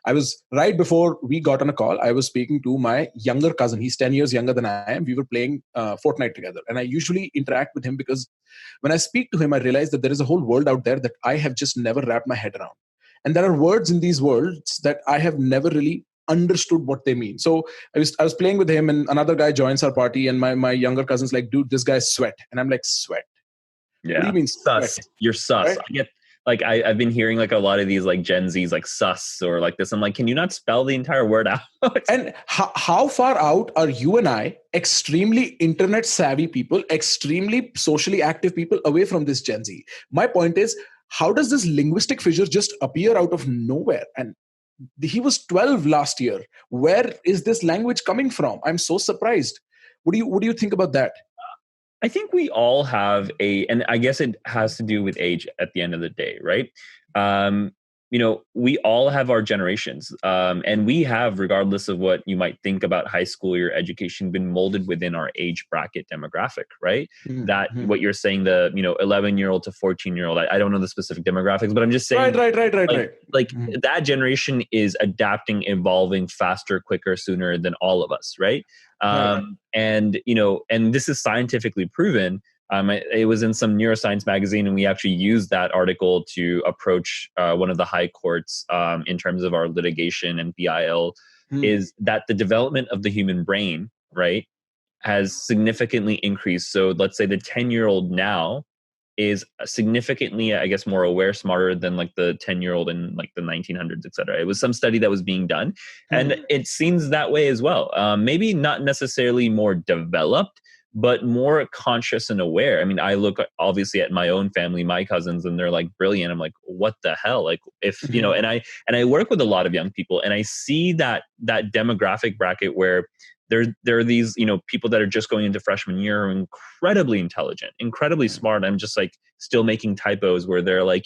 I was right before we got on a call. I was speaking to my younger cousin. He's 10 years younger than I am. We were playing Fortnite together. And I usually interact with him because when I speak to him, I realize that there is a whole world out there that I have just never wrapped my head around. And there are words in these words that I have never really understood what they mean. So I was playing with him, and another guy joins our party, and my younger cousin's like, dude, this guy's sweat. And I'm like, sweat? What do Yeah. you mean Sus. sweat? You're sus. Right? I get like I've been hearing like a lot of these like Gen Zs like sus or like this. I'm like, can you not spell the entire word out? And how far out are you and I, extremely internet savvy people, extremely socially active people, away from this Gen Z? My point is, how does this linguistic fissure just appear out of nowhere? And he was 12 last year. Where is this language coming from? I'm so surprised. What do you think about that? I think we all have and I guess it has to do with age at the end of the day, right? Um, we all have our generations, and we have, regardless of what you might think about high school or your education, been molded within our age bracket demographic, right? That Mm-hmm. what you're saying, the 11-year-old to 14-year-old. I don't know the specific demographics, but I'm just saying, like Mm-hmm. that generation is adapting, evolving faster, quicker, sooner than all of us, right? Right. And this is scientifically proven. It was in some neuroscience magazine, and we actually used that article to approach one of the high courts in terms of our litigation and BIL, is that the development of the human brain, right, has significantly increased. So let's say the 10-year-old now is significantly, I guess, more aware, smarter than like the 10-year-old in like the 1900s, et cetera. It was some study that was being done, and it seems that way as well. Maybe not necessarily more developed, but more conscious and aware. I mean, I look obviously at my own family, my cousins, and they're like brilliant. I'm like, what the hell? Like, if and I work with a lot of young people, and I see that demographic bracket where there are these people that are just going into freshman year, incredibly intelligent, incredibly smart. I'm just like still making typos where they're like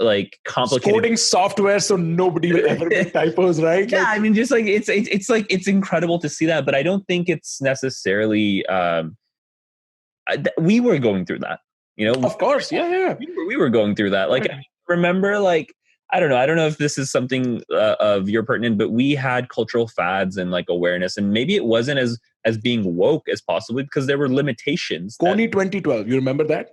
like complicated coding software so nobody will ever make typos, right? Yeah, I mean, just like it's like it's incredible to see that, but I don't think it's necessarily. We were going through that, Of course, yeah. we were going through that. Like, I remember, like, I don't know if this is something of your pertinent, but we had cultural fads and like awareness, and maybe it wasn't as being woke as possibly because there were limitations. Coney 2012, you remember that?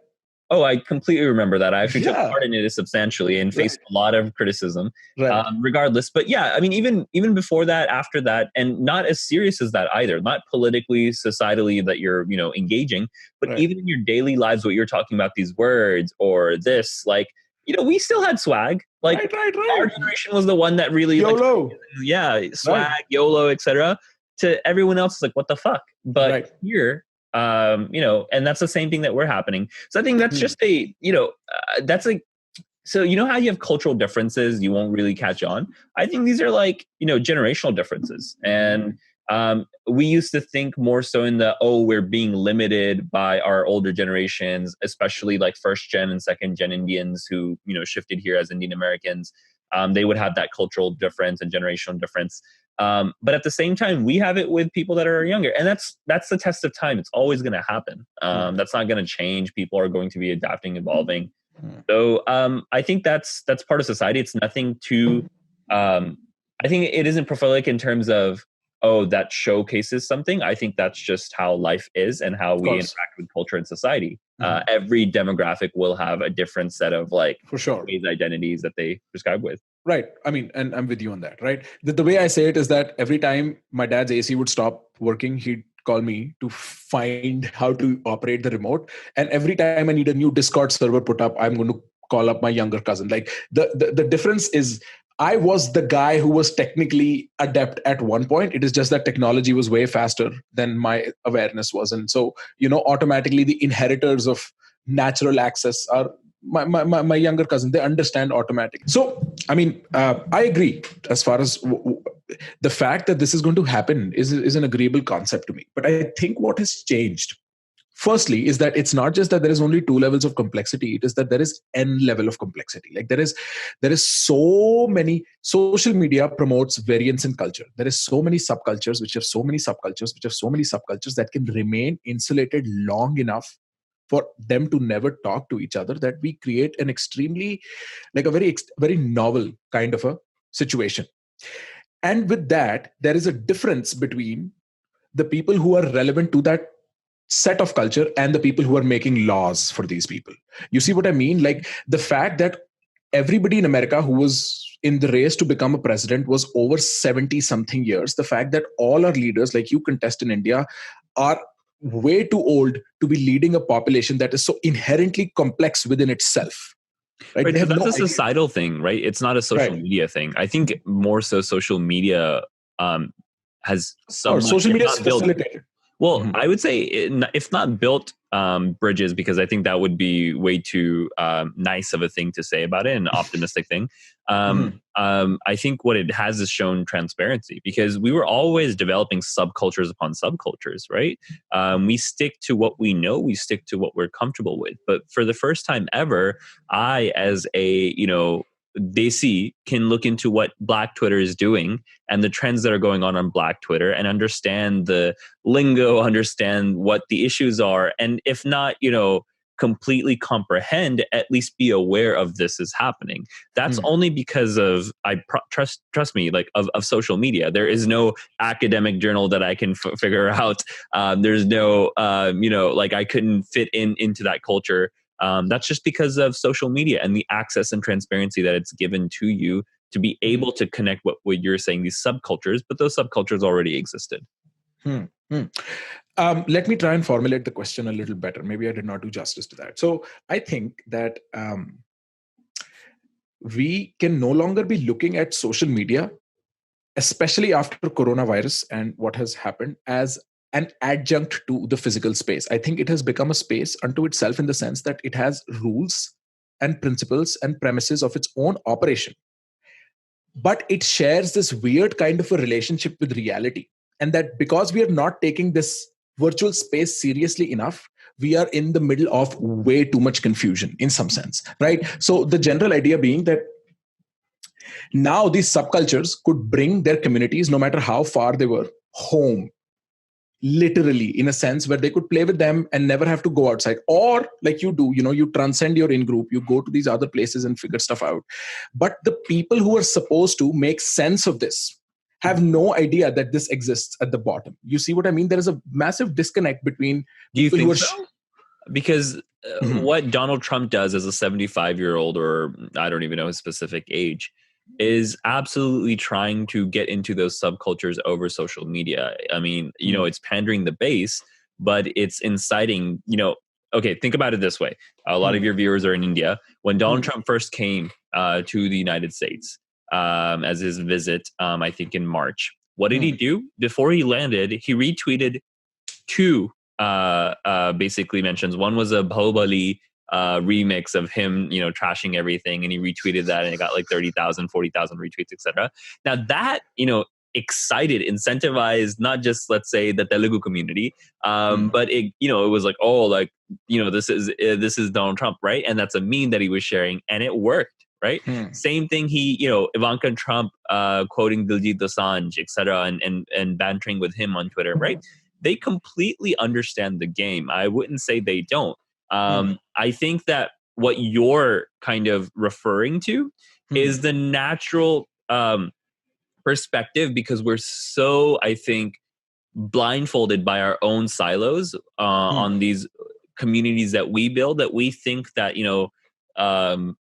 Oh, I completely remember that. I actually took Yeah. part in it substantially and faced a lot of criticism, Right. regardless. But yeah, I mean, even before that, after that, and not as serious as that either. Not politically, societally that you're engaging, but Right. even in your daily lives, what you're talking about, these words or this, like we still had swag. Like Right. our generation was the one that really YOLO. swag, Right. YOLO, etc. To everyone else, it's like, what the fuck? But Right. here, and that's the same thing that we're happening. So I think that's just that's like, so how you have cultural differences, you won't really catch on. I think these are like, generational differences. And we used to think more so in we're being limited by our older generations, especially like first gen and second gen Indians who, shifted here as Indian Americans. They would have that cultural difference and generational difference. But at the same time, we have it with people that are younger, and that's the test of time. It's always going to happen. That's not going to change. People are going to be adapting, evolving. So I think that's part of society. It's nothing to. I think it isn't prolific in terms of that showcases something. I think that's just how life is and how we interact with culture and society. Every demographic will have a different set of for sure ways, identities that they prescribe with. Right. I mean, and I'm with you on that, right? The way I say it is that every time my dad's AC would stop working, he'd call me to find how to operate the remote. And every time I need a new Discord server put up, I'm going to call up my younger cousin. Like the difference is I was the guy who was technically adept at one point. It is just that technology was way faster than my awareness was. And so, automatically the inheritors of natural access are my younger cousin. They understand automatically. So, I mean, I agree as far as the fact that this is going to happen is an agreeable concept to me. But I think what has changed, firstly, is that it's not just that there is only 2 levels of complexity. It is that there is n level of complexity. Like there is so many. Social media promotes variance in culture. There is so many subcultures which have so many subcultures which have so many subcultures that can remain insulated long enough for them to never talk to each other, that we create an extremely, like a very novel kind of a situation. And with that, there is a difference between the people who are relevant to that set of culture and the people who are making laws for these people. You see what I mean? Like the fact that everybody in America who was in the race to become a president was over 70 something years. The fact that all our leaders, like you contest in India, are way too old to be leading a population that is so inherently complex within itself. Right? Right. They So have that's no a idea. societal thing, right? It's not a social Right. media thing. I think more so social media has Of course, somewhat, social if media is not built. facilitated. Well, Mhm. I would say if not built bridges, because I think that would be way too nice of a thing to say about it, an optimistic thing. Mhm. I think what it has is shown transparency, because we were always developing subcultures upon subcultures, right? We stick to what we know, we stick to what we're comfortable with. But for the first time ever, I, as a, Desi, can look into what Black Twitter is doing and the trends that are going on Black Twitter, and understand the lingo, understand what the issues are, and if not, completely comprehend, at least be aware of this is happening. That's Mhm. only because of trust me, like of social media. There is no academic journal that I can figure out. There's no like I couldn't fit into that culture. That's just because of social media and the access and transparency that it's given to you to be Mhm. able to connect what you're saying, these subcultures, but those subcultures already existed. Hmm. Hmm. Let me try and formulate the question a little better. Maybe I did not do justice to that. So I think that we can no longer be looking at social media, especially after coronavirus and what has happened, as an adjunct to the physical space. I think it has become a space unto itself in the sense that it has rules and principles and premises of its own operation, but it shares this weird kind of a relationship with reality. And that because we are not taking this virtual space seriously enough, we are in the middle of way too much confusion in some sense, right? So the general idea being that now these subcultures could bring their communities, no matter how far they were, home, literally, in a sense where they could play with them and never have to go outside. Or like you do, you transcend your in group, you go to these other places and figure stuff out. But the people who are supposed to make sense of this have no idea that this exists at the bottom. You see what I mean? There is a massive disconnect between Do you people who think are so? Because Mhm. what Donald Trump does as a 75-year-old, or I don't even know his specific age, is absolutely trying to get into those subcultures over social media. I mean, Mhm. it's pandering the base, but it's inciting, okay, think about it this way. A lot of Mhm. your viewers are in India. When Donald Mhm. Trump first came to the United States as his visit, I think in March, what did he Mhm. do? Before he landed, he retweeted two basically mentions. One was a Bahubali remix of him, trashing everything, and he retweeted that, and it got like 30,000, 40,000 retweets, etc. Now that, excited, incentivized not just, let's say, the Telugu community, Mhm. but it was like, oh, like, this is Donald Trump, right? And that's a meme that he was sharing, and it worked. Right. Mhm. Same thing. Ivanka Trump quoting Diljit Dosanjh, etc., and bantering with him on Twitter. Right. They completely understand the game. I wouldn't say they don't. Mhm. I think that what you're kind of referring to is Mhm. the natural perspective, because we're so, I think, blindfolded by our own silos on Mhm. these communities that we build, that we think that, um,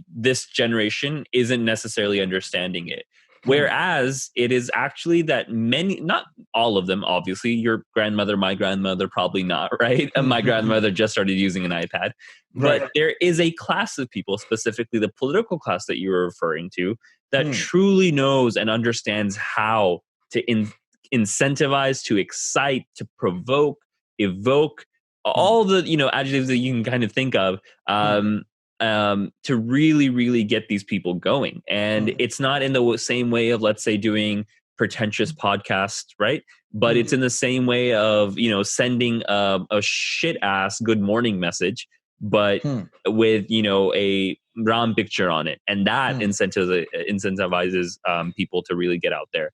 this generation isn't necessarily understanding it. Mhm. Whereas it is actually that many, not all of them, obviously, your grandmother, my grandmother, probably not, right? And my Mhm. grandmother just started using an iPad. Right. But there is a class of people, specifically the political class that you were referring to, that Mhm. truly knows and understands how to incentivize, to excite, to provoke, evoke, Mhm. all the adjectives that you can kind of think of, Mhm. to really, really get these people going. And Mhm. it's not in the same way of, let's say, doing pretentious podcast, right? But it's Mhm. in the same way of, sending a shit ass good morning message, but Mhm. with, a Ram picture on it. And that Mhm. incentivizes people to really get out there.